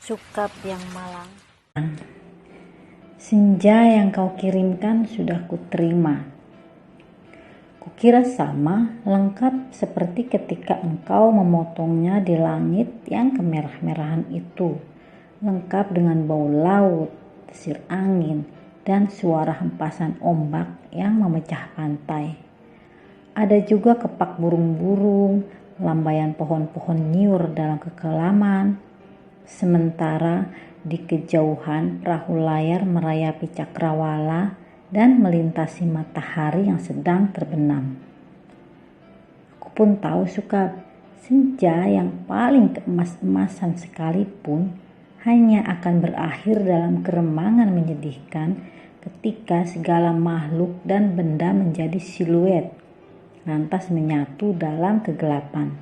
Sukap yang malang. Senja yang kau kirimkan sudah kuterima. Kukira sama, lengkap seperti ketika engkau memotongnya di langit yang kemerah-merahan itu. Lengkap dengan bau laut, desir angin, dan suara hempasan ombak yang memecah pantai. Ada juga kepak burung-burung, lambaian pohon-pohon nyiur dalam kekelaman. Sementara di kejauhan perahu layar merayapi cakrawala dan melintasi matahari yang sedang terbenam. Aku pun tahu suka senja yang paling keemas-emasan sekalipun hanya akan berakhir dalam keremangan menyedihkan ketika segala makhluk dan benda menjadi siluet, lantas menyatu dalam kegelapan.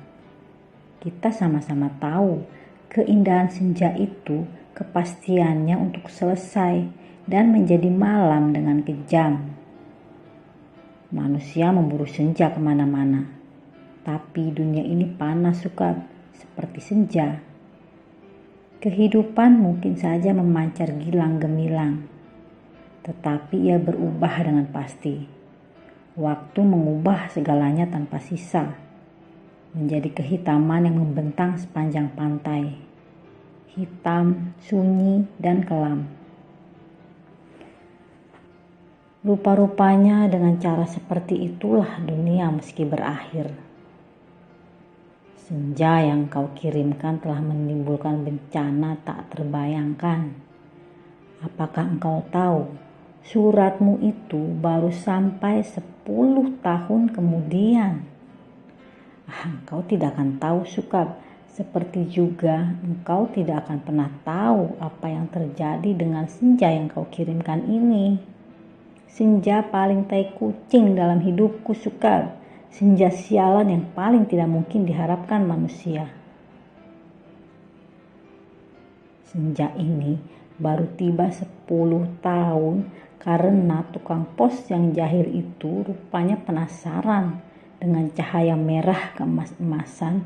Kita sama-sama tahu keindahan senja itu kepastiannya untuk selesai dan menjadi malam dengan kejam. Manusia memburu senja kemana-mana, tapi dunia ini panas suka seperti senja. Kehidupan mungkin saja memancar gilang gemilang, tetapi ia berubah dengan pasti. Waktu mengubah segalanya tanpa sisa, menjadi kehitaman yang membentang sepanjang pantai, hitam, sunyi, dan kelam. Rupa-rupanya dengan cara seperti itulah dunia meski berakhir. Senja yang kau kirimkan telah menimbulkan bencana tak terbayangkan. Apakah engkau tahu, suratmu itu baru sampai 10 tahun kemudian. Engkau tidak akan tahu suka, seperti juga engkau tidak akan pernah tahu apa yang terjadi dengan senja yang kau kirimkan ini. Senja paling tai kucing dalam hidupku suka, senja sialan yang paling tidak mungkin diharapkan manusia. Senja ini baru tiba 10 tahun karena tukang pos yang jahil itu rupanya penasaran dengan cahaya merah keemas-emasan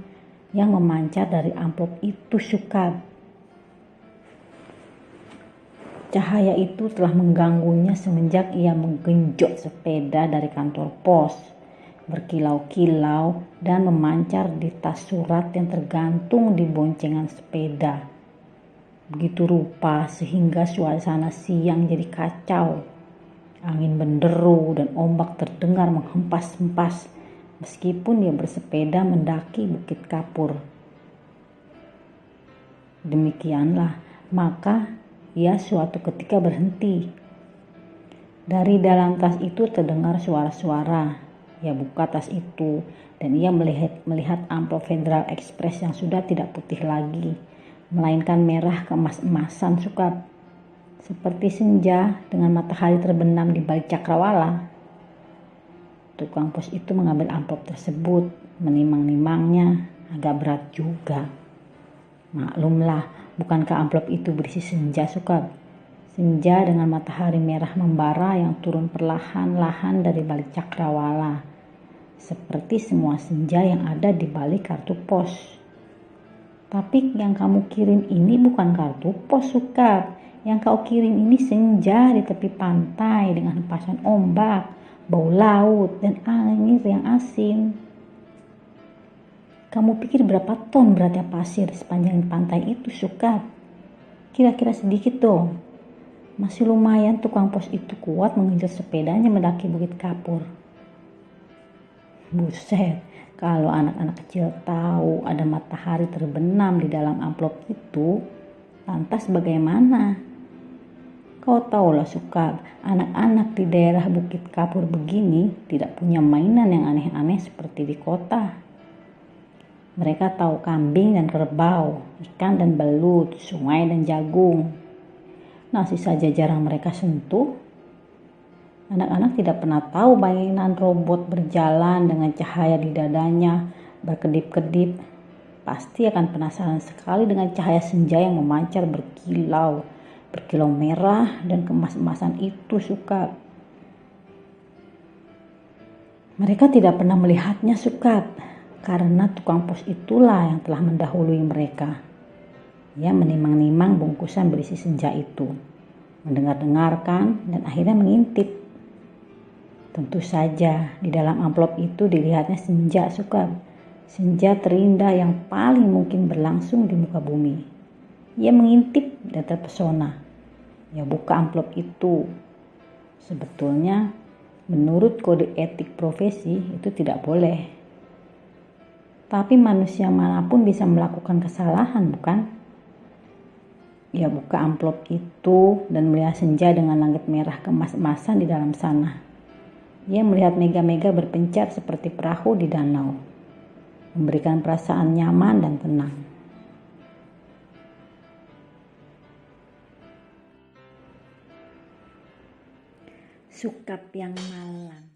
yang memancar dari amplop itu suka. Cahaya itu telah mengganggunya semenjak ia menggenjot sepeda dari kantor pos, berkilau-kilau dan memancar di tas surat yang tergantung di boncengan sepeda. Begitu rupa sehingga suasana siang jadi kacau. Angin menderu dan ombak terdengar menghempas-hempas meskipun dia bersepeda mendaki Bukit Kapur. Demikianlah, maka ia suatu ketika berhenti. Dari dalam tas itu terdengar suara-suara. Ia buka tas itu dan ia melihat amplop Federal Express yang sudah tidak putih lagi, melainkan merah keemas-emasan suka, seperti senja dengan matahari terbenam di balik cakrawala. Tukang pos itu mengambil amplop tersebut, menimang-nimangnya, agak berat juga. Maklumlah, bukankah amplop itu berisi senja suka? Senja dengan matahari merah membara yang turun perlahan-lahan dari balik cakrawala, seperti semua senja yang ada di balik kartu pos. Tapi yang kamu kirim ini bukan kartu pos suka. Yang kau kirim ini senja di tepi pantai dengan hempasan ombak, bau laut, dan angin yang asin. Kamu pikir berapa ton beratnya pasir sepanjang pantai itu suka? Kira-kira sedikit dong. Masih lumayan tukang pos itu kuat mengejar sepedanya mendaki Bukit Kapur. Buset, kalau anak-anak kecil tahu ada matahari terbenam di dalam amplop itu, lantas bagaimana? Kau tahulah suka, anak-anak di daerah Bukit Kapur begini tidak punya mainan yang aneh-aneh seperti di kota. Mereka tahu kambing dan kerbau, ikan dan belut, sungai dan jagung. Nasi saja jarang mereka sentuh. Anak-anak tidak pernah tahu mainan robot berjalan dengan cahaya di dadanya, berkedip-kedip. Pasti akan penasaran sekali dengan cahaya senja yang memancar berkilau merah dan keemas-emasan itu suka. Mereka tidak pernah melihatnya suka, karena tukang pos itulah yang telah mendahului mereka. Ia menimang-nimang bungkusan berisi senja itu, mendengar-dengarkan dan akhirnya mengintip. Tentu saja di dalam amplop itu dilihatnya senja terindah yang paling mungkin berlangsung di muka bumi. Ia mengintip dan terpesona. Ia buka amplop itu. Sebetulnya menurut kode etik profesi itu tidak boleh. Tapi manusia manapun bisa melakukan kesalahan, bukan? Ia buka amplop itu dan melihat senja dengan langit merah keemas-emasan di dalam sana. Ia melihat mega-mega berpencar seperti perahu di danau, memberikan perasaan nyaman dan tenang. Sukap yang malang.